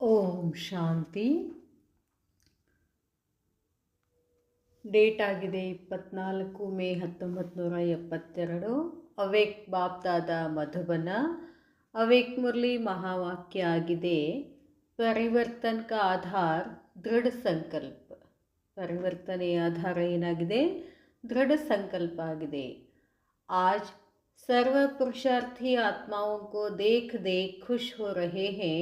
ಓಂ ಶಾಂತಿ. Date ಆಗಿದೆ 24 May 1972. Awake BapDada Madhuban. Awake Murali ಮಹಾವಾಕ್ಯ ಆಗಿದೆ, ಪರಿವರ್ತನ್ ಕಾ ಆಧಾರ್ ದೃಢ ಸಂಕಲ್ಪ. ಪರಿವರ್ತನೆಯ ಆಧಾರ ಏನಾಗಿದೆ? ದೃಢ ಸಂಕಲ್ಪ ಆಗಿದೆ. आज सर्व पुरुषार्थी आत्माओं को देख देख खुश हो रहे हैं,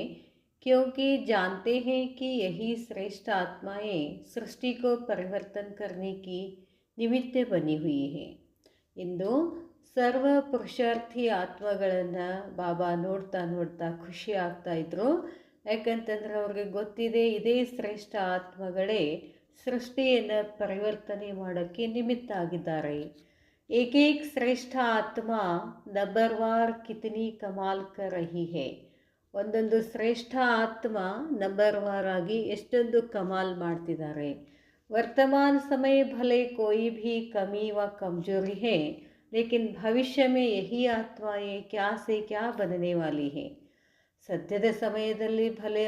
क्योंकि जानते हैं कि यही श्रेष्ठ आत्माएं सृष्टि को परिवर्तन करने की निमित्त बनी हुई हैं. इंदु सर्व ಪುರುಷಾರ್ಥಿ ಆತ್ಮಗಳನ್ನು ಬಾಬಾ ನೋಡ್ತಾ ನೋಡ್ತಾ ಖುಷಿ ಆಗ್ತಾ ಇದ್ರು. ಯಾಕಂತಂದ್ರೆ ಅವ್ರಿಗೆ ಗೊತ್ತಿದೆ, ಇದೇ ಶ್ರೇಷ್ಠ ಆತ್ಮಗಳೇ ಸೃಷ್ಟಿಯನ್ನು ಪರಿವರ್ತನೆ ಮಾಡೋಕ್ಕೆ ನಿಮಿತ್ತ ಆಗಿದ್ದಾರೆ. एक एक श्रेष्ठ आत्मा नंबरवार कितनी कमाल कर रही है. ಒಂದೊಂದು ಶ್ರೇಷ್ಠ ಆತ್ಮ ನಂಬರ್ವಾರ್ ಆಗಿ ಎಷ್ಟೊಂದು ಕಮಾಲ್ ಮಾಡ್ತಿದ್ದಾರೆ. वर्तमान समय भले कोई भी कमी व कमजोरी है, लेकिन भविष्य में यही आत्माएं क्या से क्या बनने वाली है. ಸದ್ಯದ ಸಮಯದಲ್ಲಿ ಭಲೆ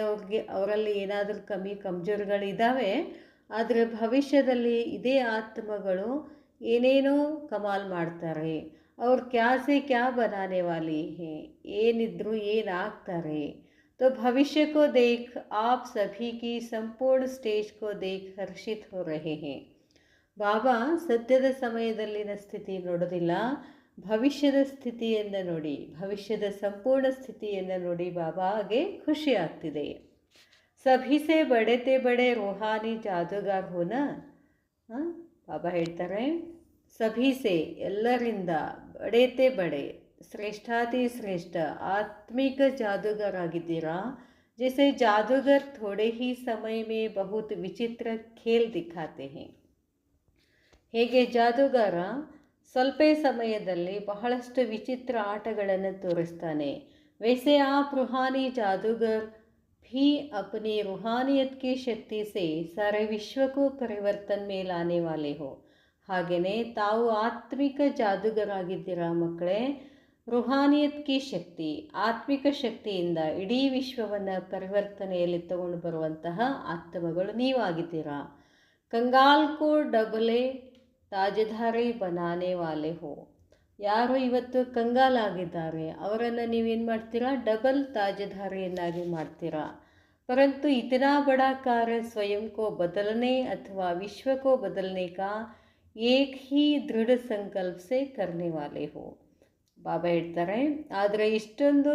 ಅವರಲ್ಲಿ ಏನಾದರೂ ಕಮಜೋರಿಗಳಿದ್ದಾವೆ, ಆದರೆ ಭವಿಷ್ಯದಲ್ಲಿ ಇದೇ ಆತ್ಮಗಳು ಏನೇನೋ ಕಮಾಲ್ ಮಾಡ್ತಾರೆ. ಅವ್ರು ಕ್ಯಾ ಸೆ ಕ್ಯಾ ಬನಾನೆ ವಾಲಿ ಹೇ, ಏನಿದ್ರು ಏನಾಗ್ತಾರೆ. तो भविष्य को देख आप सभी की संपूर्ण स्टेज को देख हर्षित हो रहे हैं. ಬಾಬಾ ಸದ್ಯದ ಸಮಯದಲ್ಲಿನ ಸ್ಥಿತಿ ನೋಡೋದಿಲ್ಲ, ಭವಿಷ್ಯದ ಸ್ಥಿತಿಯನ್ನು ನೋಡಿ, ಭವಿಷ್ಯದ ಸಂಪೂರ್ಣ ಸ್ಥಿತಿಯನ್ನು ನೋಡಿ ಬಾಬಾಗೆ ಖುಷಿ ಆಗ್ತಿದೆ. ಸಭಿ ಸೆ ಬಡೆತೆ ಬಡೆ ರೋಹಾನಿ ಜಾದೂಗಾರ್ ಹೋನ. ಬಾಬಾ ಹೇಳ್ತಾರೆ, ಸಭೀಸೆ ಎಲ್ಲರಿಂದ, ಬಡೇತೆ ಬಡೆ ಶ್ರೇಷ್ಠಾತಿ ಶ್ರೇಷ್ಠ ಆತ್ಮಿಕ ಜಾದೂಗರಾಗಿದ್ದೀರಾ. ಜैसे ಜಾದೂಗರ್ ಥೋಡೆ ಹಿ ಸಮಯ ಮೇ ಬಹುತ್ ವಿಚಿತ್ರ ಖೇಲ್ ದಿಖಾತೆ ಹೇ. ಹೇಗೆ ಜಾದೂಗಾರ ಸ್ವಲ್ಪ ಸಮಯದಲ್ಲಿ ಬಹಳಷ್ಟು ವಿಚಿತ್ರ ಆಟಗಳನ್ನು ತೋರಿಸ್ತಾನೆ. वैसे आप रूहानी जादूगर भी अपनी रूहानियत की शक्ति से सारे विश्व को परिवर्तन में लाने वाले हो. ಹಾಗೆಯೇ ತಾವು ಆತ್ಮಿಕ ಜಾದೂಗರಾಗಿದ್ದೀರಾ ಮಕ್ಕಳೇ. ರುಹಾನಿಯತ್ ಕಿ ಶಕ್ತಿ, ಆತ್ಮಿಕ ಶಕ್ತಿಯಿಂದ ಇಡೀ ವಿಶ್ವವನ್ನು ಪರಿವರ್ತನೆಯಲ್ಲಿ ತಗೊಂಡು ಬರುವಂತಹ ಆತ್ಮಗಳು ನೀವಾಗಿದ್ದೀರಾ. ಕಂಗಾಲ್ ಕೋ ಡಬಲೆ ತಾಜಧಾರಿ ಬನಾನೆ ವಾಲೆ ಹೋ. ಯಾರು ಇವತ್ತು ಕಂಗಾಲಾಗಿದ್ದಾರೆ ಅವರನ್ನು ನೀವೇನು ಮಾಡ್ತೀರಾ? ಡಬಲ್ ತಾಜಧಾರಿಯನ್ನಾಗಿ ಮಾಡ್ತೀರಾ. ಪರಂತು ಇತನಾ ಬಡಾ ಕಾರ್ಯ ಸ್ವಯಂ ಕೋ ಬದಲನೆ ಅಥವಾ ವಿಶ್ವ ಕೋ ಬದಲನೆ ಕಾ ಏಕ್ ಹಿ ದೃಢ ಸಂಕಲ್ಪ ಸೆ ಕರ್ನೆ ವಾಲೆ ಹೋ. ಬಾಬಾ ಹೇಳ್ತಾರೆ, ಆದರೆ ಇಷ್ಟೊಂದು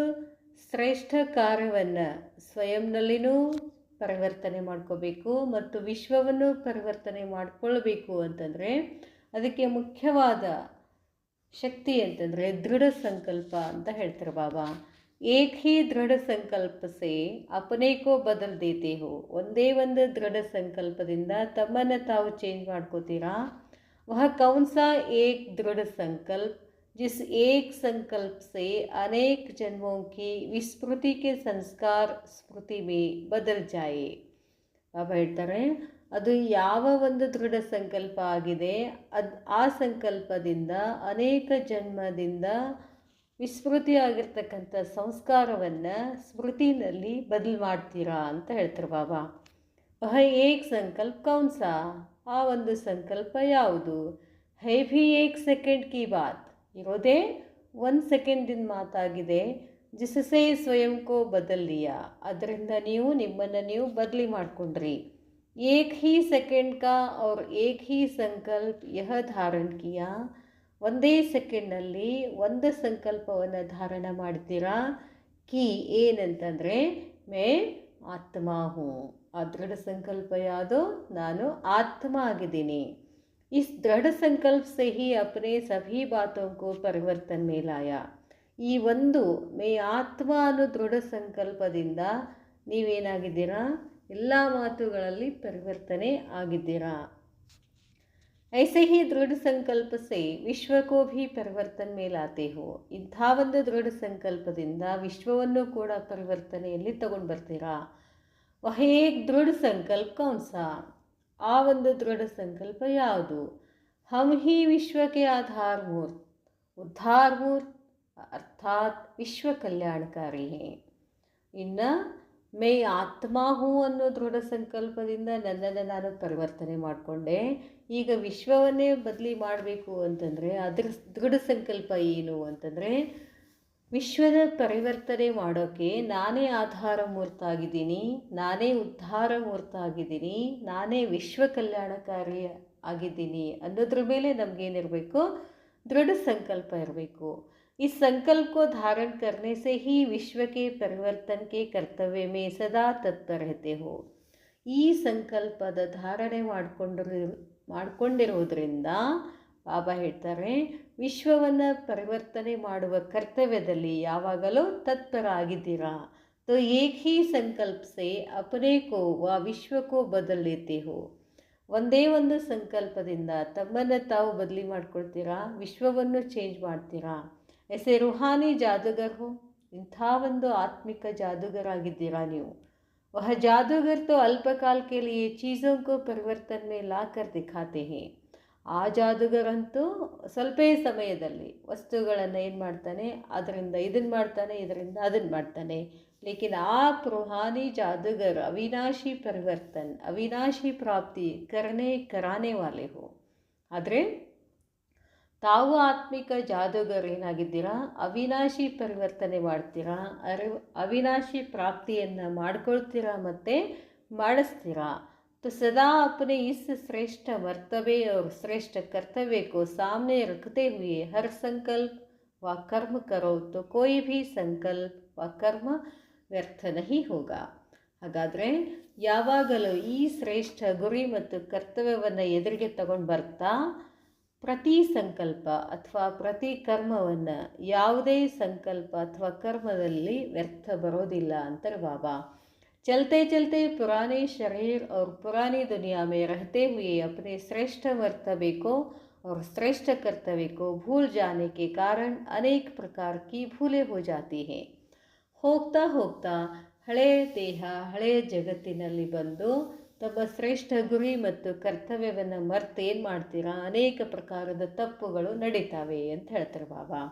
ಶ್ರೇಷ್ಠ ಕಾರ್ಯವನ್ನು ಸ್ವಯಂನಲ್ಲಿನೂ ಪರಿವರ್ತನೆ ಮಾಡ್ಕೋಬೇಕು ಮತ್ತು ವಿಶ್ವವನ್ನು ಪರಿವರ್ತನೆ ಮಾಡಿಕೊಳ್ಬೇಕು ಅಂತಂದರೆ ಅದಕ್ಕೆ ಮುಖ್ಯವಾದ ಶಕ್ತಿ ಅಂತಂದರೆ ದೃಢ ಸಂಕಲ್ಪ ಅಂತ ಹೇಳ್ತಾರೆ ಬಾಬಾ. ಏಕ್ ಹಿ ದೃಢ ಸಂಕಲ್ಪ ಸೆ ಅಪನೆ ಕೋ ಬದಲ್ ದೇತೆ ಹೋ. ಒಂದೇ ಒಂದು ದೃಢ ಸಂಕಲ್ಪದಿಂದ ತಮ್ಮನ್ನು ತಾವು ಚೇಂಜ್ ಮಾಡ್ಕೋತೀರಾ. वह कौन सा एक दृढ़ संकल्प जिस एक संकल्प से अनेक जन्मों की विस्मृति के संस्कार स्मृति में बदल जाए. ಬಾಬಾ ಹೇಳ್ತಾರೆ, ಅದು ಯಾವ ಒಂದು ದೃಢ ಸಂಕಲ್ಪ ಆಗಿದೆ, ಆ ಸಂಕಲ್ಪದಿಂದ ಅನೇಕ ಜನ್ಮದಿಂದ ವಿಸ್ಮೃತಿ ಆಗಿರ್ತಕ್ಕಂಥ ಸಂಸ್ಕಾರವನ್ನು ಸ್ಮೃತಿನಲ್ಲಿ ಬದಲು ಮಾಡ್ತೀರಾ ಅಂತ ಹೇಳ್ತಾರೆ ಬಾಬಾ. ವಹ ಏಕ್ ಸಂಕಲ್ಪ ಕೌನ್ ಸಾ, ಆ ಒಂದು ಸಂಕಲ್ಪ ಯಾವುದು? ಹೈ ಭಿ ಏಕ್ ಸೆಕೆಂಡ್ ಕಿ ಬಾತ್, ಇರೋದೇ 1 ಸೆಕೆಂಡಿನ ಮಾತಾಗಿದೆ. ಜಿಸಸೆ ಸ್ವಯಂ ಕೋ ಬದಲ್ ಲಿಯಾ, ಅದರಿಂದ ನೀವು ನಿಮ್ಮನ್ನು ನೀವು ಬದಲಿ ಮಾಡಿಕೊಂಡ್ರಿ. ಏಕ್ ಹಿ ಸೆಕೆಂಡ್ ಕಾ ಔರ್ ಏಕ್ ಹಿ ಸಂಕಲ್ಪ ಯಹ ಧಾರಣ ಕಿಯಾ. ಒಂದೇ ಸೆಕೆಂಡ್ನಲ್ಲಿ ಒಂದು ಸಂಕಲ್ಪವನ್ನು ಧಾರಣ ಮಾಡ್ತೀರಾ. ಕಿ ಏನಂತಂದರೆ ಮೇ ಆತ್ಮ ಹೂँ. ಆ ದೃಢ ಸಂಕಲ್ಪ ಯಾವುದು? ನಾನು ಆತ್ಮ ಆಗಿದ್ದೀನಿ. ಇಸ್ ದೃಢ ಸಂಕಲ್ಪ ಸೆ ಹಿ ಅಪನೆ ಸಭಿ ಬಾತೋಂ ಕೋ ಪರಿವರ್ತನ್ ಮೇ ಲಾಯಾ. ಈ ಒಂದು ಮೇ ಆತ್ಮ ಅನ್ನೋ ದೃಢ ಸಂಕಲ್ಪದಿಂದ ನೀವೇನಾಗಿದ್ದೀರಾ? ಎಲ್ಲ ಮಾತುಗಳಲ್ಲಿ ಪರಿವರ್ತನೆ ಆಗಿದ್ದೀರಾ. ಐಸೆ ಹಿ ದೃಢ ಸಂಕಲ್ಪ ಸೆ ವಿಶ್ವ ಕೋ ಭಿ ಪರಿವರ್ತನ್ ಮೇ ಲಾತೆ ಹೋ. ಇಂಥ ಒಂದು ದೃಢ ಸಂಕಲ್ಪದಿಂದ ವಿಶ್ವವನ್ನು ಕೂಡ ಪರಿವರ್ತನೆಯಲ್ಲಿ ತಗೊಂಡು ಬರ್ತೀರಾ. ವಹ ಏಕ್ ದೃಢ ಸಂಕಲ್ಪ ಕೌನ್ ಸಾ, ಆ ಒಂದು ದೃಢ ಸಂಕಲ್ಪ ಯಾವುದು? ಹಮ್ ಹಿ ವಿಶ್ವಕ್ಕೆ ಆಧಾರ ಮೂರ್ತ್ ಉದ್ಧಾರ ಮೂರ್ತ್ ಅರ್ಥಾತ್ ವಿಶ್ವ ಕಲ್ಯಾಣಕಾರಿ ಹೇ. ಇನ್ನು ಮೇ ಆತ್ಮ ಹೂ ಅನ್ನೋ ದೃಢ ಸಂಕಲ್ಪದಿಂದ ನನ್ನನ್ನು ನಾನು ಪರಿವರ್ತನೆ ಮಾಡಿಕೊಂಡೆ. ಈಗ ವಿಶ್ವವನ್ನೇ ಬದಲಿ ಮಾಡಬೇಕು ಅಂತಂದರೆ ಅದರ ದೃಢ ಸಂಕಲ್ಪ ಏನು ಅಂತಂದರೆ, ವಿಶ್ವದ ಪರಿವರ್ತನೆ ಮಾಡೋಕ್ಕೆ ನಾನೇ ಆಧಾರ ಮೂರ್ತ ಆಗಿದ್ದೀನಿ, ನಾನೇ ಉದ್ಧಾರ ಮೂರ್ತ ಆಗಿದ್ದೀನಿ, ನಾನೇ ವಿಶ್ವ ಕಲ್ಯಾಣಕಾರಿ ಆಗಿದ್ದೀನಿ ಅನ್ನೋದ್ರ ಮೇಲೆ ನಮಗೇನಿರಬೇಕು, दृढ़ संकल्प इरಬೇಕು। इस संकल्प को धारण करने से ही विश्व के परिवर्तन के कर्तव्य में सदा तत्पर रहते हो। ಈ ಸಂಕಲ್ಪದ ಧಾರಣೆ ಮಾಡಿಕೊಂಡಿರೋದ್ರಿಂದ ಬಾಬಾ ಹೇಳ್ತಾರೆ, ವಿಶ್ವವನ್ನು ಪರಿವರ್ತನೆ ಮಾಡುವ ಕರ್ತವ್ಯದಲ್ಲಿ ಯಾವಾಗಲೂ ತತ್ಪರ ಆಗಿದ್ದೀರಾ। तो एक ही संकल्प से अपने को व विश्व को बदल लेते हो। ಒಂದೇ ಒಂದು ಸಂಕಲ್ಪದಿಂದ ತಮ್ಮನ್ನು ತಾವು ಬದಲಿ ಮಾಡ್ಕೊಳ್ತೀರಾ, ವಿಶ್ವವನ್ನು ಚೇಂಜ್ ಮಾಡ್ತೀರಾ। ऐसे रूहानी जादूगर हो, ಇಂಥ ಒಂದು ಆತ್ಮಿಕ ಜಾದೂಗರಾಗಿದ್ದೀರಾ ನೀವು। वह जादूगर तो अल्पकाल के लिए चीज़ों को परिवर्तन में लाकर दिखाते हैं। ಆ ಜಾದೂಗರಂತೂ ಸ್ವಲ್ಪ ಸಮಯದಲ್ಲಿ ವಸ್ತುಗಳನ್ನು ಏನು ಮಾಡ್ತಾನೆ, ಅದರಿಂದ ಇದನ್ನು ಮಾಡ್ತಾನೆ, ಇದರಿಂದ ಅದನ್ನು ಮಾಡ್ತಾನೆ। लेकिन आप रूहानी जादूगर अविनाशी परिवर्तन, अविनाशी प्राप्ति कराने वाले हो। ಆದರೆ ತಾವು ಆತ್ಮಿಕ ಜಾದೂಗರು ಏನಾಗಿದ್ದೀರಾ, ಅವಿನಾಶಿ ಪರಿವರ್ತನೆ ಮಾಡ್ತೀರಾ, ಅವಿನಾಶಿ ಪ್ರಾಪ್ತಿಯನ್ನು ಮಾಡ್ಕೊಳ್ತೀರಾ ಮತ್ತು ಮಾಡಿಸ್ತೀರಾ। तो सदा अपने इस श्रेष्ठ मर्तबे और श्रेष्ठ कर्तव्य को सामने रखते हुए हर संकल्प व कर्म करो तो कोई भी संकल्प व कर्म ವ್ಯರ್ಥ ನಹಿ ಹೋಗ। ಹಾಗಾದರೆ ಯಾವಾಗಲೂ ಈ ಶ್ರೇಷ್ಠ ಗುರಿ ಮತ್ತು ಕರ್ತವ್ಯವನ್ನು ಎದುರಿಗೆ ತಗೊಂಡು ಬರ್ತಾ ಪ್ರತಿ ಸಂಕಲ್ಪ ಅಥವಾ ಪ್ರತಿ ಕರ್ಮವನ್ನು, ಯಾವುದೇ ಸಂಕಲ್ಪ ಅಥವಾ ಕರ್ಮದಲ್ಲಿ ವ್ಯರ್ಥ ಬರೋದಿಲ್ಲ ಅಂತಾರೆ ಬಾಬಾ। चलते चलते पुराने शरीर और पुरानी दुनिया में रहते हुए अपने श्रेष्ठ मर्तबे को और श्रेष्ठ कर्तव्य को भूल जाने के कारण अनेक प्रकार की भूलें हो जाती हैं। ಹೋಗ್ತಾ ಹೋಗ್ತಾ ಹಳೆಯ ದೇಹ, ಹಳೆಯ ಜಗತ್ತಿನಲ್ಲಿ ಬಂದು ತಮ್ಮ ಶ್ರೇಷ್ಠ ಗುರಿ ಮತ್ತು ಕರ್ತವ್ಯವನ್ನು ಮರ್ತು ಏನು ಮಾಡ್ತೀರಾ, ಅನೇಕ ಪ್ರಕಾರದ ತಪ್ಪುಗಳು ನಡೀತಾವೆ ಅಂತ ಹೇಳ್ತಾರೆ ಬಾಬಾ।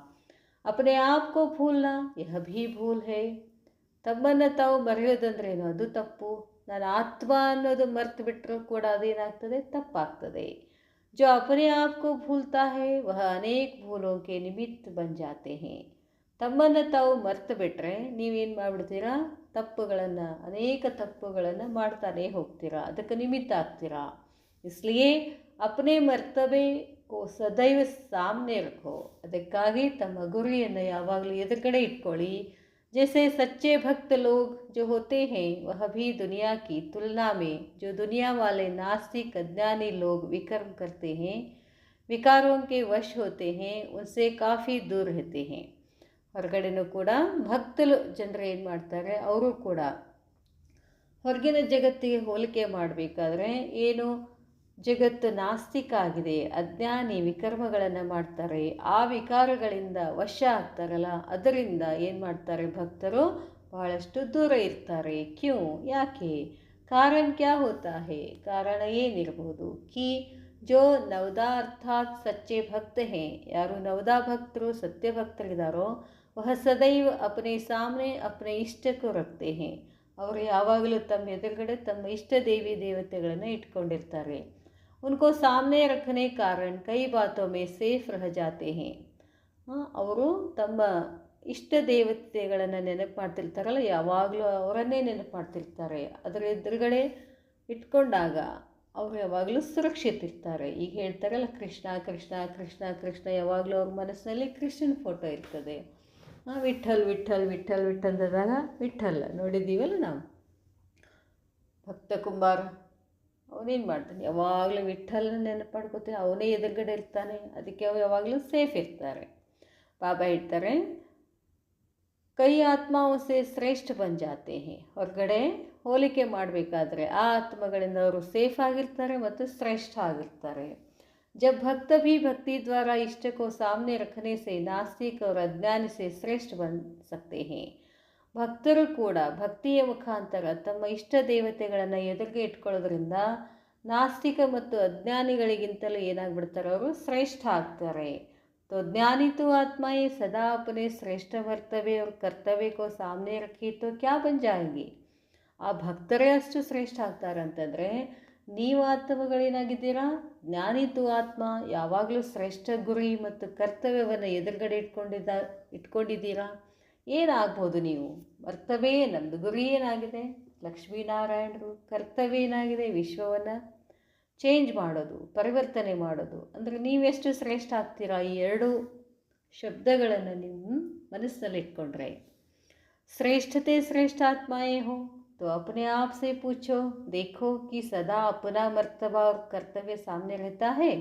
अपने आप को भूलना यह भी भूल है। ತಮ್ಮನ್ನು ತಾವು ಮರೆಯೋದಂದ್ರೇನು, ಅದು ತಪ್ಪು। ನಾನು ಆತ್ಮ ಅನ್ನೋದು ಮರ್ತು ಬಿಟ್ಟರೂ ಕೂಡ ಅದೇನಾಗ್ತದೆ, ತಪ್ಪಾಗ್ತದೆ। जो अपने आप को भूलता है वह अनेक भूलों के निमित्त बन जाते हैं। ತಮ್ಮನ್ನು ತಾವು ಮರ್ತು ಬಿಟ್ಟರೆ ನೀವೇನು ಮಾಡಿಬಿಡ್ತೀರಾ, ತಪ್ಪುಗಳನ್ನು, ಅನೇಕ ತಪ್ಪುಗಳನ್ನು ಮಾಡ್ತಾನೆ ಹೋಗ್ತೀರಾ, ಅದಕ್ಕೆ ನಿಮಿತ್ತ ಆಗ್ತೀರಾ। इसलिए अपने मर्तबे को सदैव सामने रखो। ಅದಕ್ಕಾಗಿ ತಮ್ಮ ಗುರಿಯನ್ನು ಯಾವಾಗಲೂ ಎದುರುಗಡೆ ಇಟ್ಕೊಳ್ಳಿ। जैसे सच्चे भक्त लोग जो होते हैं वह भी दुनिया की तुलना में जो दुनिया वाले नास्तिक अज्ञानी लोग विकर्म करते हैं, विकारों के वश होते हैं, उनसे काफ़ी दूर रहते हैं। ಹೊರಗಡೆನೂ ಕೂಡ ಭಕ್ತರು ಜನರು ಏನು ಮಾಡ್ತಾರೆ, ಅವರು ಕೂಡ ಹೊರಗಿನ ಜಗತ್ತಿಗೆ ಹೋಲಿಕೆ ಮಾಡಬೇಕಾದ್ರೆ ಏನು, ಜಗತ್ತು ನಾಸ್ತಿಕ ಆಗಿದೆ, ಅಜ್ಞಾನಿ ವಿಕರ್ಮಗಳನ್ನು ಮಾಡ್ತಾರೆ, ಆ ವಿಕಾರಗಳಿಂದ ವಶ ಆಗ್ತಾರಲ್ಲ, ಅದರಿಂದ ಏನು ಮಾಡ್ತಾರೆ ಭಕ್ತರು, ಬಹಳಷ್ಟು ದೂರ ಇರ್ತಾರೆ। ಕ್ಯೂ, ಯಾಕೆ, ಕಾರಣ ಕ್ಯಾ ಹೋತಾ ಹೇ, ಕಾರಣ ಏನಿರ್ಬೋದು, ಕಿ जो नवदा अर्थात सच्चे भक्त हैं, ಯಾರು ನವದಾ ಭಕ್ತರು ಸತ್ಯ ಭಕ್ತರಿದ್ದಾರೋ, वह सदैव अपने सामने अपने इष्ट को रखते हैं। ಅವರು ಯಾವಾಗಲೂ ತಮ್ಮ ಎದುರುಗಡೆ ತಮ್ಮ ಇಷ್ಟ ದೇವಿ ದೇವತೆಗಳನ್ನು ಇಟ್ಕೊಂಡಿರ್ತಾರೆ। उनको सामने रखने कारण कई बातों में सेफ रह जाते हैं। ಅವರು ತಮ್ಮ ಇಷ್ಟ ದೇವತೆಗಳನ್ನು ನೆನಪು ಮಾಡ್ತಿರ್ತಾರಲ್ಲ, ಯಾವಾಗಲೂ ಅವರನ್ನೇ ನೆನಪು ಮಾಡ್ತಿರ್ತಾರೆ, ಅದರ ಎದುರುಗಡೆ ಇಟ್ಕೊಂಡಾಗ ಅವರು ಯಾವಾಗಲೂ ಸುರಕ್ಷಿತಿರ್ತಾರೆ। ಈಗ ಹೇಳ್ತಾರಲ್ಲ, ಕೃಷ್ಣ ಕೃಷ್ಣ ಕೃಷ್ಣ ಕೃಷ್ಣ, ಯಾವಾಗಲೂ ಅವ್ರ ಮನಸ್ಸಿನಲ್ಲಿ ಕೃಷ್ಣನ ಫೋಟೋ ಇರ್ತದೆ। ವಿಠಲ್ ವಿಠಲ್ ವಿಠಲ್ ವಿಠಲ್ ಅಂದಾಗ ವಿಠಲ್ ನೋಡಿದ್ದೀವಲ್ಲ ನಾವು, ಭಕ್ತ ಕುಂಬಾರ ಅವನೇನು ಮಾಡ್ತಾನೆ, ಯಾವಾಗಲೂ ವಿಠಲ್ನ ನೆನಪು ಮಾಡ್ಕೋತಾನೆ, ಅವನೇ ಎದುರುಗಡೆ ಇರ್ತಾನೆ, ಅದಕ್ಕೆ ಅವು ಯಾವಾಗಲೂ ಸೇಫ್ ಇರ್ತಾರೆ। ಬಾಬಾ ಹೇಳ್ತಾರೆ, ಕೈ ಆತ್ಮಾವಸೆ ಶ್ರೇಷ್ಠ ಬನ್ ಜಾತೆ ಹೇ। ಹೊರಗಡೆ ಹೋಲಿಕೆ ಮಾಡಬೇಕಾದ್ರೆ ಆ ಆತ್ಮಗಳಿಂದ ಅವರು ಸೇಫ್ ಆಗಿರ್ತಾರೆ ಮತ್ತು ಶ್ರೇಷ್ಠ ಆಗಿರ್ತಾರೆ। जब भक्त भी भक्ति द्वारा इष्ट को सामने रखने से नास्तिक और अज्ञानी से श्रेष्ठ बन सकते हैं। ಭಕ್ತರು ಕೂಡ ಭಕ್ತಿಯ ಮುಖಾಂತರ ತಮ್ಮ ಇಷ್ಟ ದೇವತೆಗಳನ್ನು ಎದುರಿಗೆ ಇಟ್ಕೊಳ್ಳೋದ್ರಿಂದ ನಾಸ್ತಿಕ ಮತ್ತು ಅಜ್ಞಾನಿಗಳಿಗಿಂತಲೂ ಏನಾಗ್ಬಿಡ್ತಾರೆ, ಅವರು ಶ್ರೇಷ್ಠ ಆಗ್ತಾರೆ। तो ज्ञानी तो आत्माएं सदा अपने श्रेष्ठ कर्तव्य और कर्तव्य को सामने रखी तो क्या बन जाएंगी। ಆ ಭಕ್ತರೇ ಅಷ್ಟು ಶ್ರೇಷ್ಠ ಆಗ್ತಾರೆ ಅಂತಂದರೆ ನೀವು ಆತ್ಮಗಳೇನಾಗಿದ್ದೀರಾ? ಜ್ಞಾನಿತು ಆತ್ಮ ಯಾವಾಗಲೂ ಶ್ರೇಷ್ಠ ಗುರಿ ಮತ್ತು ಕರ್ತವ್ಯವನ್ನು ಎದುರುಗಡೆ ಇಟ್ಕೊಂಡಿದ್ದೀರಾ? ಏನಾಗ್ಬೋದು ನೀವು? ಕರ್ತವ್ಯ ನಮ್ಮದು ಗುರಿ ಏನಾಗಿದೆ? ಲಕ್ಷ್ಮೀನಾರಾಯಣರು. ಕರ್ತವ್ಯ ಏನಾಗಿದೆ? ವಿಶ್ವವನ್ನು ಚೇಂಜ್ ಮಾಡೋದು, ಪರಿವರ್ತನೆ ಮಾಡೋದು. ಅಂದರೆ ನೀವೆಷ್ಟು ಶ್ರೇಷ್ಠ ಆಗ್ತೀರಾ? ಈ ಎರಡು ಶಬ್ದಗಳನ್ನು ನೀವು ಮನಸ್ಸಿನಲ್ಲಿ ಇಟ್ಕೊಂಡ್ರೆ, श्रेष्ठते श्रेष्ठ आत्माएं हो तो अपने आप से पूछो, देखो कि सदा अपना मर्तबा और कर्तव्य सामने रहता है.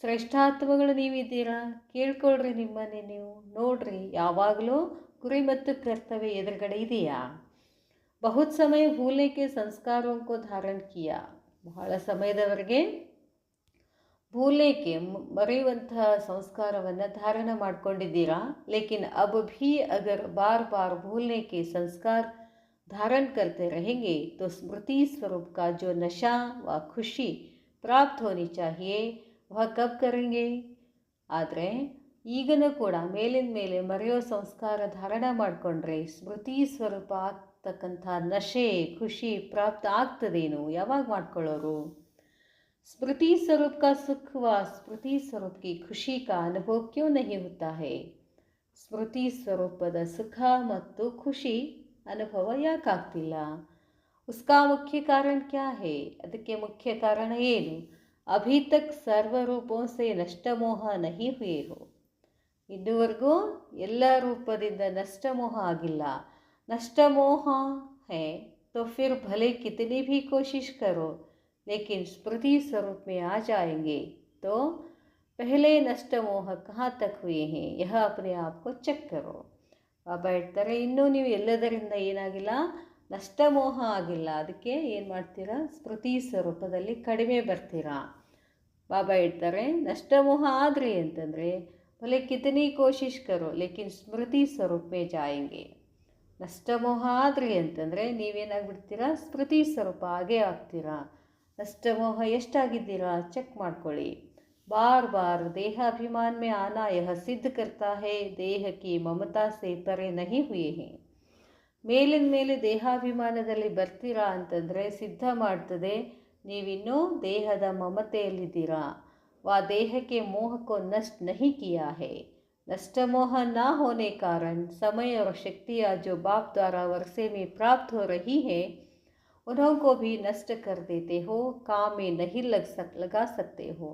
ಶ್ರೇಷ್ಠಾತ್ಮಗಳು ನೀವಿದ್ದೀರಾ? ಕೇಳ್ಕೊಳ್ರಿ, ನಿಮ್ಮನ್ನೇ ನೀವು ನೋಡ್ರಿ, ಯಾವಾಗಲೂ ಗುರಿ ಮತ್ತು ಕರ್ತವ್ಯ ಎದುರುಗಡೆ ಇದೆಯಾ? ಬಹುತ್ ಸಮಯ ಭೂಲ್ನೆ ಕೆ ಸಂಸ್ಕಾರೋं को धारण किया. ಬಹಳ ಸಮಯದವರೆಗೆ ಭೂಲೇಕೆ ಮರೆಯುವಂತಹ ಸಂಸ್ಕಾರವನ್ನು ಧಾರಣ ಮಾಡ್ಕೊಂಡಿದ್ದೀರಾ? ಲೇಕಿನ್ ಅಬ್ ಭಿ ಅಗರ್ ಬಾರ್ ಬಾರ್ ಭೂಲ್ನೆ ಕೆ ಸಂಸ್ಕಾರ धारण करते रहेंगे तो स्मृति स्वरूप का जो नशा व खुशी प्राप्त होनी चाहिए वह कब करेंगे? ಆದರೆ ಈಗನೂ ಕೂಡ ಮೇಲಿನ ಮೇಲೆ ಮರೆಯೋ ಸಂಸ್ಕಾರ ಧಾರಣ ಮಾಡಿಕೊಂಡ್ರೆ ಸ್ಮೃತಿ ಸ್ವರೂಪ ಆಗ್ತಕ್ಕಂಥ ನಶೆ ಖುಷಿ ಪ್ರಾಪ್ತ ಆಗ್ತದೇನು? ಯಾವಾಗ ಮಾಡ್ಕೊಳ್ಳೋರು? स्मृति स्वरूप का सुख व स्मृति स्वरूप की खुशी का अनुभव क्यों नहीं होता है? स्मृति स्वरूपದ ಸುಖ ಮತ್ತು ಖುಷಿ ಅನುಭವ ಯಾಕಾಗ್ತಿಲ್ಲ? उसका मुख्य कारण क्या है? ಅದಕ್ಕೆ ಮುಖ್ಯ ಕಾರಣ ಏನು? अभी तक सर्व रूपों से नष्ट मोह नहीं हुए हो. ಇದುವರೆಗೂ ಎಲ್ಲ ರೂಪದಿಂದ ನಷ್ಟ ಮೋಹ ಆಗಿಲ್ಲ. नष्ट मोह है तो फिर भले कितनी भी कोशिश करो लेकिन स्मृति स्वरूप में आ जाएंगे तो पहले नष्ट मोह कहाँ तक हुए हैं यह अपने आप को ಚೆಕ್ करो. ಬಾಬಾ ಹೇಳ್ತಾರೆ, ಇನ್ನೂ ನೀವು ಎಲ್ಲದರಿಂದ ಏನಾಗಿಲ್ಲ, ನಷ್ಟ ಮೋಹ ಆಗಿಲ್ಲ. ಅದಕ್ಕೆ ಏನು ಮಾಡ್ತೀರಾ? ಸ್ಮೃತಿ ಸ್ವರೂಪದಲ್ಲಿ ಕಡಿಮೆ ಬರ್ತೀರಾ. ಬಾಬಾ ಹೇಳ್ತಾರೆ, ನಷ್ಟ ಮೋಹ ಆದ್ರಿ ಅಂತಂದರೆ ಭಲೆ ಕಿತನಿ ಕೋಶಿಶ್ ಕರೋ ಲೇಕಿನ್ ಸ್ಮೃತಿ ಸ್ವರೂಪ ಮೇ ಜಾಯಂಗೆ. ನಷ್ಟ ಮೋಹ ಆದ್ರಿ ಅಂತಂದರೆ ನೀವೇನಾಗ್ಬಿಡ್ತೀರಾ? ಸ್ಮೃತಿ ಸ್ವರೂಪ ಆಗೇ ಆಗ್ತೀರಾ. ನಷ್ಟಮೋಹ ಎಷ್ಟಾಗಿದ್ದೀರಾ ಚೆಕ್ ಮಾಡ್ಕೊಳ್ಳಿ. बार बार देहाभिमान में आना यह सिद्ध करता है देह की ममता से परे नहीं हुए हैं. ಮೇಲಿನ ಮೇಲೆ ದೇಹಾಭಿಮಾನದಲ್ಲಿ ಬರ್ತೀರಾ ಅಂತಂದರೆ ಸಿದ್ಧ ಮಾಡ್ತದೆ ನೀವಿನ್ನೂ ದೇಹದ ಮಮತೆಯಲ್ಲಿದ್ದೀರಾ. ವಾ ದೇಹಕ್ಕೆ ಮೋಹಕ್ಕೋ नष्ट नहीं किया है. नष्ट मोह ना होने कारण समय और शक्तियाँ जो बाप द्वारा वर्षे में प्राप्त हो रही है उन्हों को भी नष्ट कर देते हो, काम में नहीं लगा सकते हो.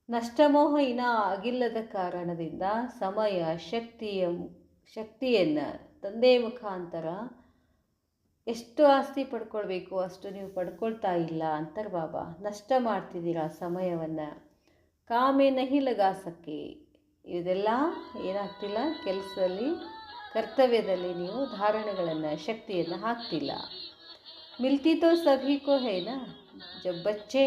ನಷ್ಟಮೋಹ ಇನ್ನ ಆಗಿಲ್ಲದ ಕಾರಣದಿಂದ ಸಮಯ ಶಕ್ತಿಯನ್ನು ತಂದೆ ಮುಖಾಂತರ ಎಷ್ಟು ಆಸ್ತಿ ಪಡ್ಕೊಳ್ಬೇಕು ಅಷ್ಟು ನೀವು ಪಡ್ಕೊಳ್ತಾ ಇಲ್ಲ ಅಂತಾರೆ ಬಾಬಾ. ನಷ್ಟ ಮಾಡ್ತಿದ್ದೀರಾ ಸಮಯವನ್ನು. ಕಾಮೆ ನಹಿ ಲಗಾ ಸಕೆ. ಇದೆಲ್ಲ ಏನಾಗ್ತಿಲ್ಲ, ಕೆಲಸದಲ್ಲಿ ಕರ್ತವ್ಯದಲ್ಲಿ ನೀವು ಧಾರಣೆಗಳನ್ನು ಶಕ್ತಿಯನ್ನು ಹಾಕ್ತಿಲ್ಲ. मिलती तो सभी को है ना. जब बच्चे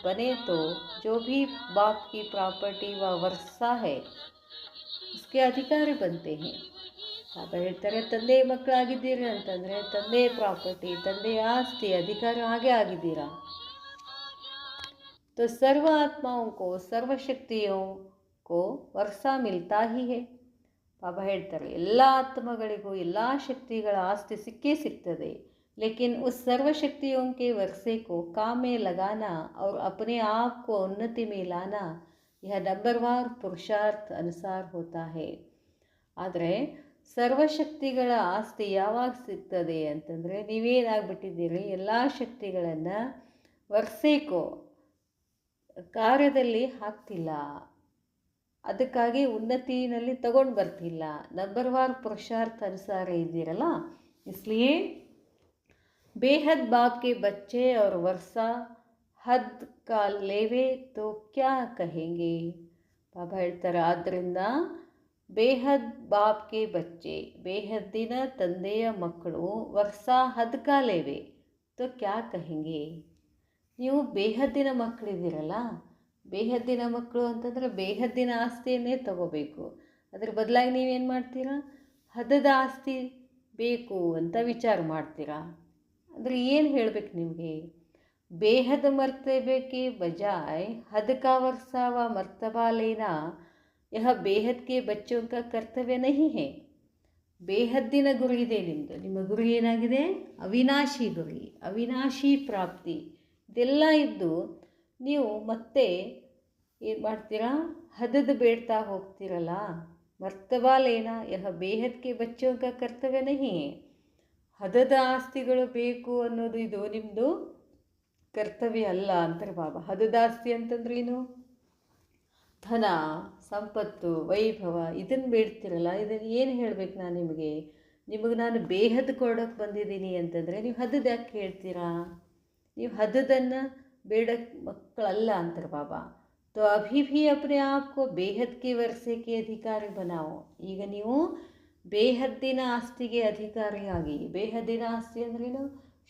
बने तो जो भी बाप की प्रॉपर्टी व वर्षा है उसके अधिकारी बनते हैं. ಬಾಬಾ ಹೇಳ್ತಾರೆ, ತಂದೆ ಮಕ್ಕಳಾಗಿದ್ದೀರಿ ಅಂತಂದರೆ ತಂದೆ ಪ್ರಾಪರ್ಟಿ, ತಂದೆ ಆಸ್ತಿ ಅಧಿಕಾರ ಹಾಗೆ ಆಗಿದ್ದೀರಾ. तो सर्व आत्माओं को सर्व शक्तियों को वर्षा मिलता ही है. ಬಾಬಾ ಹೇಳ್ತಾರೆ, ಎಲ್ಲ ಆತ್ಮಗಳಿಗೂ ಎಲ್ಲ ಶಕ್ತಿಗಳ ಆಸ್ತಿ ಸಿಕ್ಕೇ ಸಿಗ್ತದೆ. लेकिन उस सर्व शक्तियों के वर्षे को काम में लगाना और अपने आप को उन्नति में लाना यह नंबरवार पुरुषार्थ अनुसार होता है. ಆದರೆ ಸರ್ವಶಕ್ತಿಗಳ ಆಸ್ತಿ ಯಾವಾಗ ಸಿಗ್ತದೆ ಅಂತಂದರೆ ನೀವೇನಾಗ್ಬಿಟ್ಟಿದ್ದೀರಿ, ಎಲ್ಲ ಶಕ್ತಿಗಳನ್ನು ವರ್ಷೇಕೋ ಕಾರ್ಯದಲ್ಲಿ ಹಾಕ್ತಿಲ್ಲ, ಅದಕ್ಕಾಗಿ ಉನ್ನತಿನಲ್ಲಿ ತಗೊಂಡು ಬರ್ತಿಲ್ಲ. ನಂಬರ್ವಾರ್ ಪುರುಷಾರ್ಥ ಅನುಸಾರ ಇದ್ದೀರಲ್ಲ, इसलिए बेहद बाप के बच्चे और वर्षा हद का लेवे तो क्या कहेंगे. ಬಾಬಾ ಹೇಳ್ತಾರೆ, ಆದ್ದರಿಂದ ಬೇಹದ್ ಬಾಪ್ಗೆ ಬಚ್ಚೆ, ಬೇಹದ್ದಿನ ತಂದೆಯ ಮಕ್ಕಳು, ವರ್ಷಾ ಹದ್ ಕಾ ಲೇವೆ ತೋ ಕ್ಯಾ ಕಹೆಂಗೆ. ನೀವು ಬೇಹದ್ದಿನ ಮಕ್ಕಳಿದ್ದೀರಲ್ಲ, ಬೇಹದ್ದಿನ ಮಕ್ಕಳು ಅಂತಂದರೆ ಬೇಹದ್ದಿನ ಆಸ್ತಿಯನ್ನೇ ತಗೋಬೇಕು. ಅದ್ರ ಬದಲಾಗಿ ನೀವೇನು ಮಾಡ್ತೀರಾ? ಹದದ ಆಸ್ತಿ ಬೇಕು ಅಂತ ವಿಚಾರ ಮಾಡ್ತೀರಾ. ಅಂದರೆ ಏನು ಹೇಳಬೇಕು ನಿಮಗೆ? बेहद मर्तबे के बजाय हद का वर्षा व मर्तबा लेना यह बेहद के बच्चों का कर्तव्य नहीं है. ಬೇಹದ್ದಿನ ಗುರಿ ಇದೆ ನಿಮ್ಮದು. ನಿಮ್ಮ ಗುರಿ ಏನಾಗಿದೆ? ಅವಿನಾಶಿ ಗುರಿ, ಅವಿನಾಶಿ ಪ್ರಾಪ್ತಿ. ಇದೆಲ್ಲ ಇದ್ದು ನೀವು ಮತ್ತೆ ಏನು ಮಾಡ್ತೀರಾ? ಹದದ ಬೇಡ್ತಾ ಹೋಗ್ತೀರಲ್ಲ. ಮರ್ತವಾ ಲೇನಾ ಯಹ ಬೇಹದ್ಕೆ ಬಚ್ಚೋ ಕಾ ಕರ್ತವ್ಯ ನಹಿ. ಹದದ ಆಸ್ತಿಗಳು ಬೇಕು ಅನ್ನೋದು ಇದು ನಿಮ್ಮದು ಕರ್ತವ್ಯ ಅಲ್ಲ ಅಂತಾರೆ ಬಾಬಾ. ಹದದ ಆಸ್ತಿ ಅಂತಂದ್ರೇನು? ಧನ, ಸಂಪತ್ತು, ವೈಭವ, ಇದನ್ನು ಬೇಡ್ತಿರಲ್ಲ. ಇದನ್ನು ಏನು ಹೇಳಬೇಕು ನಾನು ನಿಮಗೆ? ನಿಮಗೆ ನಾನು ಬೇಹದ್ ಕೊಡೋಕ್ಕೆ ಬಂದಿದ್ದೀನಿ ಅಂತಂದರೆ ನೀವು ಹದದ ಯಾಕೆ ಹೇಳ್ತೀರಾ? ನೀವು ಹದದನ್ನು ಬೇಡಕ್ಕೆ ಮಕ್ಕಳಲ್ಲ ಅಂತಾರೆ ಬಾಬಾ. तो अभी भी अपने आप को बेहद के वर्षे के अधिकारी बनाओ. ಈಗ ನೀವು ಬೇಹದ್ದಿನ ಆಸ್ತಿಗೆ ಅಧಿಕಾರಿಯಾಗಿ. ಬೇಹದ್ದಿನ ಆಸ್ತಿ ಅಂದ್ರೇನು?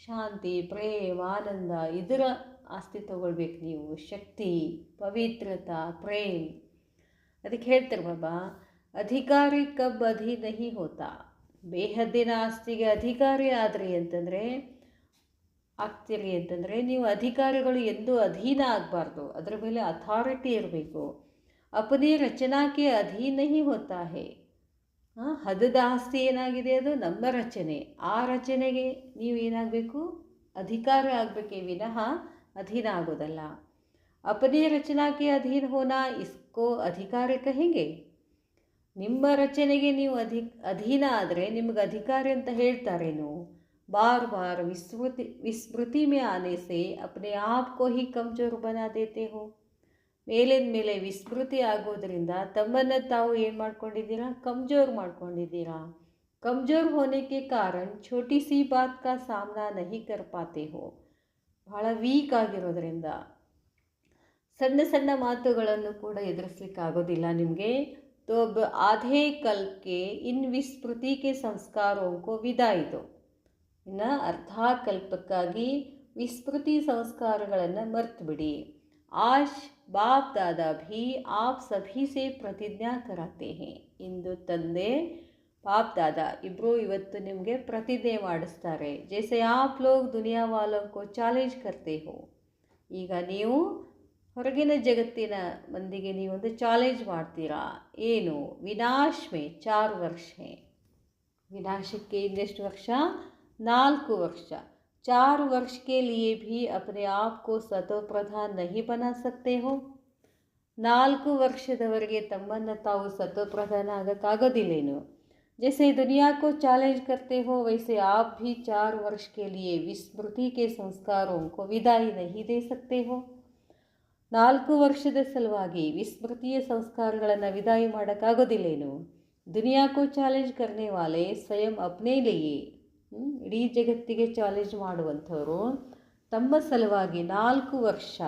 ಶಾಂತಿ, ಪ್ರೇಮ, ಆನಂದ, ಇದರ ಆಸ್ತಿ ತಗೊಳ್ಬೇಕು ನೀವು. ಶಕ್ತಿ, ಪವಿತ್ರತಾ, ಪ್ರೇಮ್. ಅದಕ್ಕೆ ಹೇಳ್ತಾರೆ ಬಾಬಾ, ಅಧಿಕಾರಿ ಕಬ್ ಅಧಿ ನಹಿ ಹೋತಾ. ಬೇಹದ್ದಿನ ಆಸ್ತಿಗೆ ಅಧಿಕಾರಿ ಆದ್ರಿ ಅಂತಂದರೆ ಆಗ್ತೀರಿ ಅಂತಂದರೆ ನೀವು ಅಧಿಕಾರಿಗಳು ಎಂದೂ ಅಧೀನ ಆಗಬಾರ್ದು. ಅದರ ಮೇಲೆ ಅಥಾರಿಟಿ ಇರಬೇಕು. ಅಪನೇ ರಚನಾಕ್ಕೆ ಅಧೀನ ಹಿ ಹೋತಾ ಹೇ. ಹದದ ಆಸ್ತಿ ಏನಾಗಿದೆ? ಅದು ನಮ್ಮ ರಚನೆ. ಆ ರಚನೆಗೆ ನೀವು ಏನಾಗಬೇಕು? ಅಧಿಕಾರ ಆಗಬೇಕೇ ವಿನಃ ಅಧೀನ ಆಗೋದಲ್ಲ. ಅಪನೇ ರಚನಾಕ್ಕೆ ಅಧೀನ ಹೋನಾ ಇಸ್ಕೋ ಅಧಿಕಾರ ಕಹೆಂಗೆ. ನಿಮ್ಮ ರಚನೆಗೆ ನೀವು ಅಧೀನ ಆದರೆ ನಿಮಗೆ ಅಧಿಕಾರಿ ಅಂತ ಹೇಳ್ತಾರೇನು? बार बार विस्मृति में आने से अपने आप को ही कमजोर बना देते हो. ಮೇಲಿನ ಮೇಲೆ ವಿಸ್ಮೃತಿ ಆಗೋದ್ರಿಂದ ತಮ್ಮನ್ನು ತಾವು ಏನು ಮಾಡ್ಕೊಂಡಿದ್ದೀರಾ? ಕಮ್ಜೋರ್ ಮಾಡ್ಕೊಂಡಿದ್ದೀರಾ. ಕಮ್ಜೋರ್ ಹೋನೆ ಕೆ ಕಾರಣ ಛೋಟಿ ಸಿ ಬಾತ್ ಕಾ ಸಾಮ್ನಾ ನಹಿ ಕರ್ ಪಾತೆ ಹೋ. ಬಹಳ ವೀಕ್ ಆಗಿರೋದ್ರಿಂದ ಸಣ್ಣ ಸಣ್ಣ ಮಾತುಗಳನ್ನು ಕೂಡ ಎದುರಿಸ್ಲಿಕ್ಕಾಗೋದಿಲ್ಲ ನಿಮಗೆ. तो अब आधे कल्प के इन विस्मृति के संस्कारों को विदाई दो. ಇನ್ನು ಅರ್ಧ ಕಲ್ಪಕ್ಕಾಗಿ ವಿಸ್ಮೃತಿ ಸಂಸ್ಕಾರಗಳನ್ನು ಮರ್ತು ಬಿಡಿ. ಆಶ್ ಬಾಪ್ ದಾದಾ ಭೀ ಆಪ್ ಸಭಿ ಸೇ ಪ್ರತಿಜ್ಞಾ ಕರಾತೆ ಹೇ. ಇಂದು ತಂದೆ ಬಾಪ್ ದಾದಾ ಇಬ್ಬರು ಇವತ್ತು ನಿಮಗೆ ಪ್ರತಿಜ್ಞೆ ಮಾಡಿಸ್ತಾರೆ. ಜೈಸೆ ಆಪ್ ಲೋಗ್ ದುನಿಯಾ ವಾಲೋಂ ಕೋ ಚಾಲೆಂಜ್ ಕರ್ತೆ ಹೋ. ಈಗ ನೀವು ಹೊರಗಿನ ಜಗತ್ತಿನ ಮಂದಿಗೆ ನೀವೊಂದು ಚಾಲೆಂಜ್ ಮಾಡ್ತೀರಾ. ಏನು? ವಿನಾಶ್ ಮೇ 4 ವರ್ಷ. ವಿನಾಶಕ್ಕೆ ಇನ್ನೆಷ್ಟು ವರ್ಷ? 4 ವರ್ಷ. 4 वर्ष के लिए भी अपने आप को सतो प्रधान नहीं बना सकते हो. 4 ವರ್ಷದವರೆಗೆ ತಮ್ಮನ್ನು ತಾವು ಸतो ಪ್ರಧಾನ ಆಗೋಕ್ಕಾಗೋದಿಲ್ಲೇನು? जैसे दुनिया को चैलेंज करते हो वैसे आप भी 4 वर्ष के लिए विस्मृति के संस्कारों को विदाई नहीं दे सकते हो. 4 ವರ್ಷದ ಸಲುವಾಗಿ ವಿಸ್ಮೃತಿಯ ಸಂಸ್ಕಾರಗಳನ್ನು ವಿದಾಯಿ ಮಾಡೋಕ್ಕಾಗೋದಿಲ್ಲೇನು? दुनिया को चैलेंज करने वाले स्वयं अपने लिए, ಇಡೀ ಜಗತ್ತಿಗೆ ಚಾಲೆಂಜ್ ಮಾಡುವಂಥವರು ತಮ್ಮ ಸಲುವಾಗಿ 4 ವರ್ಷ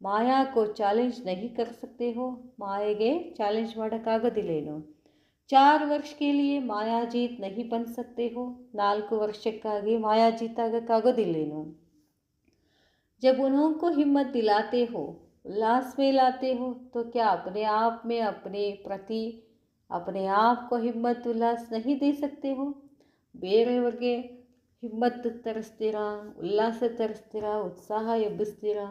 ಮಾಯಾಕೋ ಚಾಲೆಂಜ್ ನಹಿ ಕರ್ ಸಕ್ತೆ ಹೋ. ಮಾಯೆಗೆ ಚಾಲೆಂಜ್ ಮಾಡೋಕ್ಕಾಗೋದಿಲ್ಲೇನು? 4 ವರ್ಷ ಕೆ ಲಿಯೇ ಮಾಯಾಜೀತ್ ನಹಿ ಬನ್ ಸಕ್ತೆ ಹೋ. 4 ವರ್ಷಕ್ಕಾಗಿ ಮಾಯಾಜೀತ್ ಆಗೋಕ್ಕಾಗೋದಿಲ್ಲೇನು? जब उनको हिम्मत दिलाते हो, उल्लास में लाते हो, तो क्या अपने आप में अपने प्रति अपने आप को हिम्मत उल्लास नहीं दे सकते हो. ಬೇರೆಯವ್ರಿಗೆ ಹಿಮ್ಮತ್ತು ತರಿಸ್ತೀರಾ, ಉಲ್ಲಾಸ ತರಿಸ್ತೀರಾ, ಉತ್ಸಾಹ ಎಬ್ಬಿಸ್ತೀರಾ.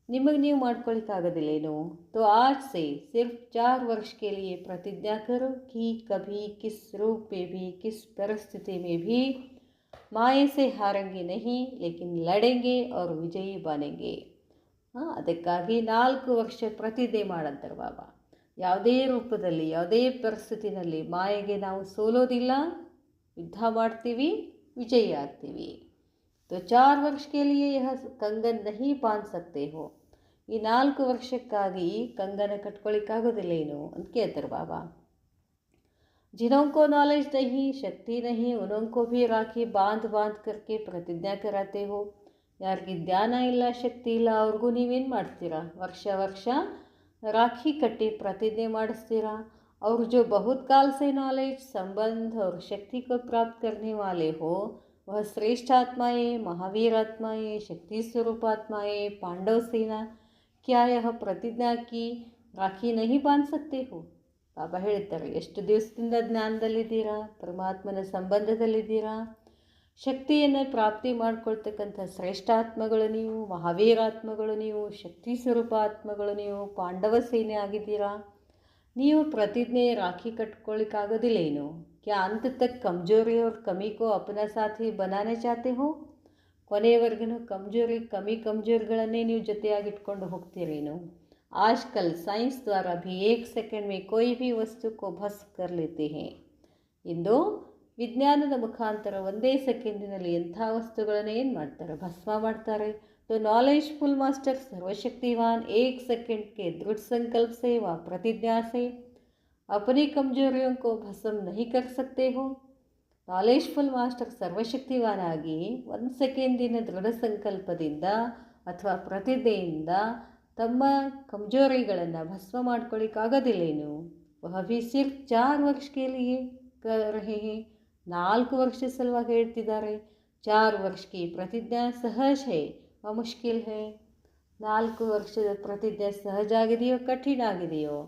ನಿಮಗೆ ನೀವು ಮಾಡ್ಕೊಳ್ಳಿಕ್ಕಾಗೋದಿಲ್ಲೇನು? तो आज से सिर्फ 4 वर्ष के लिए प्रतिज्ञा करो कि कभी किस रूप में भी किस परिस्थिति में भी माया से हारेंगे नहीं, लेकिन लड़ेंगे और विजयी बनेंगे. ಅದಕ್ಕಾಗಿ 4 ವರ್ಷ ಪ್ರತಿಜ್ಞೆ ಮಾಡಂತಾರೆ ಬಾಬಾ. ಯಾವುದೇ ರೂಪದಲ್ಲಿ ಯಾವುದೇ ಪರಿಸ್ಥಿತಿನಲ್ಲಿ ಮಾಯೆಗೆ ನಾವು ಸೋಲೋದಿಲ್ಲ, ಯುದ್ಧ ಮಾಡ್ತೀವಿ, ವಿಜಯಿ ಆಗ್ತೀವಿ. तो 4 वर्ष के लिए यह कंगन नहीं बांध सकते हो. ಈ 4 ವರ್ಷಕ್ಕಾಗಿ ಕಂಗನ ಕಟ್ಕೊಳ್ಳಿಕ್ಕಾಗೋದಿಲ್ಲೇನು ಅಂತ ಕೇಳ್ತಾರೆ ಬಾಬಾ. जिन्हों को नॉलेज नहीं, शक्ति नहीं, उनको भी राखी बांध करके प्रतिज्ञा कराते हो. ಯಾರಿಗೆ ಜ್ಞಾನ ಇಲ್ಲ, ಶಕ್ತಿ ಇಲ್ಲ, ಅವ್ರಿಗೂ ನೀವೇನು ಮಾಡ್ತೀರಾ? ವರ್ಷ ವರ್ಷ ರಾಖಿ ಕಟ್ಟಿ ಪ್ರತಿಜ್ಞೆ ಮಾಡಿಸ್ತೀರಾ. और जो बहुत काल से नॉलेज, संबंध और शक्ति को प्राप्त करने वाले हो, वह श्रेष्ठ आत्माएँ, महावीर आत्माएँ, शक्ति स्वरूप आत्माएँ, पांडव सेना, क्या यह प्रतिज्ञा की राखी नहीं बांध सकते हो. ಬಾಬಾ ಹೇಳ್ತಾರೆ, ಎಷ್ಟು ದಿವಸದಿಂದ ಜ್ಞಾನದಲ್ಲಿದ್ದೀರಾ, ಪರಮಾತ್ಮನ ಸಂಬಂಧದಲ್ಲಿದ್ದೀರಾ, ಶಕ್ತಿಯನ್ನು ಪ್ರಾಪ್ತಿ ಮಾಡ್ಕೊಳ್ತಕ್ಕಂಥ ಶ್ರೇಷ್ಠಾತ್ಮಗಳು ನೀವು, ಮಹಾವೀರಾತ್ಮಗಳು ನೀವು, ಶಕ್ತಿ ಸ್ವರೂಪ ಆತ್ಮಗಳು ನೀವು, ಪಾಂಡವ ಸೇನೆ ಆಗಿದ್ದೀರಾ. ನೀವು ಪ್ರತಿಜ್ಞೆ ರಾಖಿ ಕಟ್ಕೊಳ್ಳಿಕ್ಕಾಗೋದಿಲ್ಲೇನು? क्या अंत तक कमजोरी और कमी को अपना साथी बनाने चाहते हो? ಕೊನೆಯವರೆಗೂ ಕಮಜೋರಿಗಳನ್ನೇ ನೀವು ಜೊತೆಯಾಗಿಟ್ಕೊಂಡು ಹೋಗ್ತೀರೇನು? आजकल साइंस द्वारा भी 1 सेकंड में कोई भी वस्तु को भस्म कर लेते हैं. ಇಂದು ವಿಜ್ಞಾನದ ಮುಖಾಂತರ ಒಂದೇ ಸೆಕೆಂಡಿನಲ್ಲಿ ಎಂಥ ವಸ್ತುಗಳನ್ನು ಏನು ಮಾಡ್ತಾರೆ, ಭಸ್ಮ ಮಾಡ್ತಾರೆ. तो नॉलेजफुल मास्टर सर्वशक्तिवान 1 सेकंड के दृढ़ संकल्प से व प्रतिज्ञा से अपनी कमजोरियों को भस्म नहीं कर सकते हो. ನಾಲೆಜ್ಫುಲ್ ಮಾಸ್ಟರ್ ಸರ್ವಶಕ್ತಿವಾನ್ ಆಗಿ 1 ಸೆಕೆಂಡಿನ ದೃಢ ಸಂಕಲ್ಪದಿಂದ ಅಥವಾ ಪ್ರತಿಜ್ಞೆಯಿಂದ ತಮ್ಮ ಕಮಜೋರಿಗಳನ್ನು ಭಸ್ಮ ಮಾಡ್ಕೊಳ್ಳಿಕ್ಕಾಗೋದಿಲ್ಲೇನು? ವಹ ಭಿ ಸಿರ್ಫ್ 4 ವರ್ಷ ಕೆ ಲಿಯೇ ಕರ್ ರಹೆ ಹೇ. 4 ವರ್ಷ ಸಲುವಾಗಿ ಹೇಳ್ತಿದ್ದಾರೆ. 4 ವರ್ಷ ಕಿ ಪ್ರತಿಜ್ಞಾ ಸಹಜ ಹೇ ವ ಮುಷ್ಕಿಲ್ ಹೇ. 4 ವರ್ಷದ ಪ್ರತಿಜ್ಞೆ ಸಹಜ ಆಗಿದೆಯೋ ಕಠಿಣ ಆಗಿದೆಯೋ?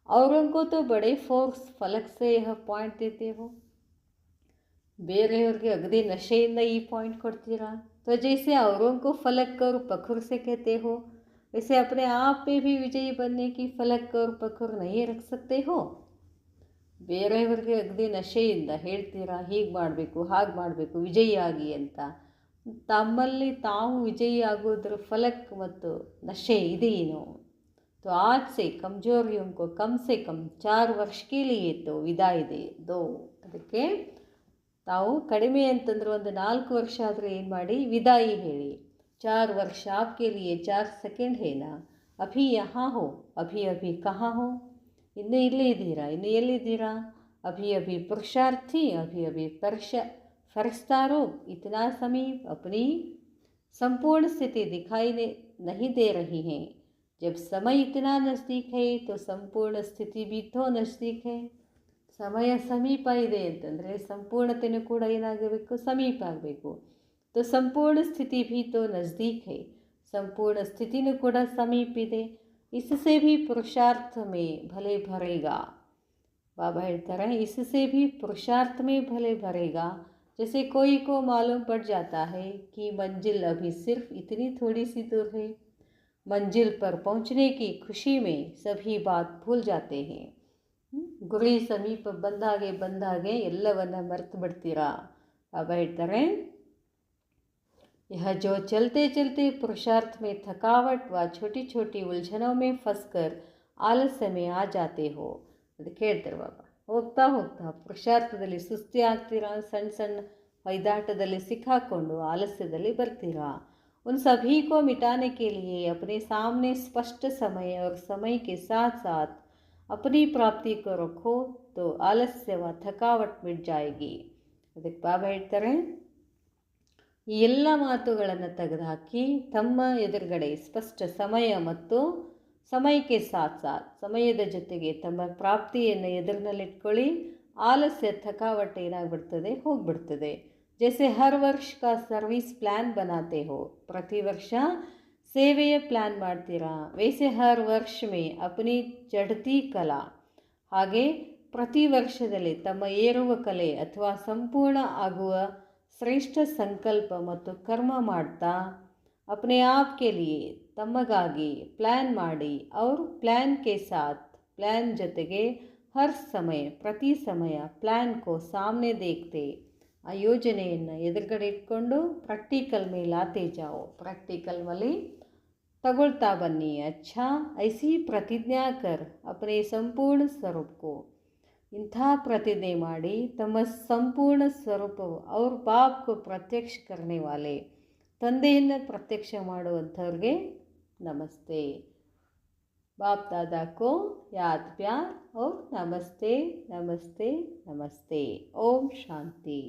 ಅವರಂಗೂ ತೋ ಬಡೆ ಫೋರ್ಸ್ ಫಲಕ್ ಸೇ ಯಹ ಪಾಯಿಂಟ್ ದೇತೆ ಹೋ. ಬೇರೆಯವ್ರಿಗೆ ಅಗದಿ ನಶೆಯಿಂದ ಈ ಪಾಯಿಂಟ್ ಕೊಡ್ತೀರಾ? तो जैसे औरों को फलक और पखुर से कहते हो, वैसे अपने आप पे भी विजयी बनने की फलक और पखुर नहीं रख सकते हो. ಬೇರೆಯವ್ರಿಗೆ ಅಗದಿ ನಶೆಯಿಂದ ಹೇಳ್ತೀರಾ, ಹೀಗೆ ಮಾಡಬೇಕು ಹಾಗೆ ಮಾಡಬೇಕು ವಿಜಯಿಯಾಗಿ ಅಂತ. ತಮ್ಮಲ್ಲಿ ತಾವು ವಿಜಯಿ ಆಗೋದ್ರ ಫಲಕ್ ಮತ್ತು ನಶೆ ಇದೆಯೇನು? तो आज से कमजोरियों को कम से कम 4 वर्ष के लिए तो विदाई दे दो. ಅದಕ್ಕೆ ತಾವು ಕಡಿಮೆ ಅಂತಂದ್ರೆ ಒಂದು 4 ವರ್ಷ ಆದರೆ ಏನು ಮಾಡಿ ವಿದಾಯಿ ಹೇಳಿ. 4 ವರ್ಷ आपके लिए 4 सेकंड है ना. अभी यहाँ हो, अभी अभी कहाँ हो? ಇನ್ನು ಇಲ್ಲೇ ಇದ್ದೀರಾ, ಇನ್ನು ಎಲ್ಲಿದ್ದೀರಾ? अभी अभी पुरुषार्थी, अभी अभी फरिश्तारो इतना समीप अपनी संपूर्ण स्थिति दिखाई नहीं दे रही हैं. जब समय इतना नज़दीक है तो संपूर्ण स्थिति भी तो नज़दीक है. ಸಮಯ ಸಮೀಪ ಇದೆ ಅಂತಂದರೆ ಸಂಪೂರ್ಣತೆಯೂ ಕೂಡ ಏನಾಗಬೇಕು, ಸಮೀಪ ಆಗಬೇಕು. तो संपूर्ण स्थिति भी तो नज़दीक है, संपूर्ण स्थितिನೂ ಕೂಡ ಸಮೀಪ ಇದೆ. इससे भी पुरुषार्थ में भले भरेगा. बाबा ಹೇಳ್ತಾರೆ, इससे भी पुरुषार्थ में भले भरेगा. जैसे कोई को मालूम पड़ जाता है कि मंजिल अभी सिर्फ इतनी थोड़ी सी दूर है. मंजिल पर पहुंचने की खुशी में सभी बात भूल जाते हैं. ಗುರಿ ಸಮೀಪ ಬಂದಾಗೆ ಎಲ್ಲವನ್ನ ಮರೆತು ಬಿಡ್ತೀರಾ. ಬಾಬಾ ಹೇಳ್ತಾರೆ, यह जो चलते चलते पुरुषार्थ में थकावट व छोटी छोटी उलझनों में फंसकर आलस्य में आ जाते हो. ಅದಕ್ಕೆ ಹೇಳ್ತಾರೆ ಬಾಬಾ, ಹೋಗ್ತಾ ಹೋಗ್ತಾ ಪುರುಷಾರ್ಥದಲ್ಲಿ ಸುಸ್ತಿ ಆಗ್ತೀರಾ, ಸಣ್ಣ ಸಣ್ಣ ಹೊಯ್ದಾಟದಲ್ಲಿ ಸಿಕ್ಕಾಕೊಂಡು ಆಲಸ್ಯದಲ್ಲಿ ಬರ್ತೀರಾ. उन सभी को मिटाने के लिए अपने सामने स्पष्ट समय और समय के साथ साथ अपनी प्राप्ति को रखो तो आलस्य व थकावट मिट जाएगी. ಅದಕ್ಕೆ ಬಾಬಾ ಹೇಳ್ತಾರೆ, ಈ ಎಲ್ಲ ಮಾತುಗಳನ್ನು ತೆಗೆದುಹಾಕಿ ತಮ್ಮ ಎದುರುಗಡೆ ಸ್ಪಷ್ಟ ಸಮಯ ಮತ್ತು ಸಮಯಕ್ಕೆ ಸಾಥ್ ಸಮಯದ ಜೊತೆಗೆ ತಮ್ಮ ಪ್ರಾಪ್ತಿಯನ್ನು ಎದುರಿನಲ್ಲಿಟ್ಕೊಳ್ಳಿ. ಆಲಸ್ಯ ಥಕಾವಟ್ ಏನಾಗ್ಬಿಡ್ತದೆ, ಹೋಗ್ಬಿಡ್ತದೆ. जैसे हर वर्ष का सर्विस प्लान बनाते हो, ಪ್ರತಿ ವರ್ಷ ಸೇವೆಯ ಪ್ಲ್ಯಾನ್ ಮಾಡ್ತೀರಾ. वैसे हर वर्ष में अपनी चढ़ती कला, ಹಾಗೆ ಪ್ರತಿ ವರ್ಷದಲ್ಲಿ ತಮ್ಮ ಏರುವ ಕಲೆ ಅಥವಾ ಸಂಪೂರ್ಣ ಆಗುವ ಶ್ರೇಷ್ಠ ಸಂಕಲ್ಪ ಮತ್ತು ಕರ್ಮ ಮಾಡ್ತಾ अपने आप के लिए ತಮಗಾಗಿ ಪ್ಲ್ಯಾನ್ ಮಾಡಿ. और प्लान के साथ प्लान ಜೊತೆಗೆ हर समय ಪ್ರತಿ ಸಮಯ ಪ್ಲ್ಯಾನ್ को सामने देखते, ಆ ಯೋಜನೆಯನ್ನು ಎದುರುಗಡೆ ಇಟ್ಕೊಂಡು ಪ್ರಾಕ್ಟಿಕಲ್ ಮೇಲೆ ಲಾತೆ ಜಾओ, ಪ್ರಾಕ್ಟಿಕಲ್ ಮೇಲೆ ತಗೊಳ್ತಾ ಬನ್ನಿ. अच्छा ऐसी प्रतिज्ञा कर अपने संपूर्ण स्वरूप को, ಇಂಥ ಪ್ರತಿಜ್ಞೆ ಮಾಡಿ ತಮ್ಮ ಸಂಪೂರ್ಣ ಸ್ವರೂಪವು ಅವ್ರ ಬಾಪ್ಗೂ ಪ್ರತ್ಯಕ್ಷ करने वाले, ತಂದೆಯನ್ನು ಪ್ರತ್ಯಕ್ಷ ಮಾಡುವಂಥವ್ರಿಗೆ ನಮಸ್ತೆ. बाप दादा को याद प्यार और नमस्ते नमस्ते नमस्ते. ओम शांति.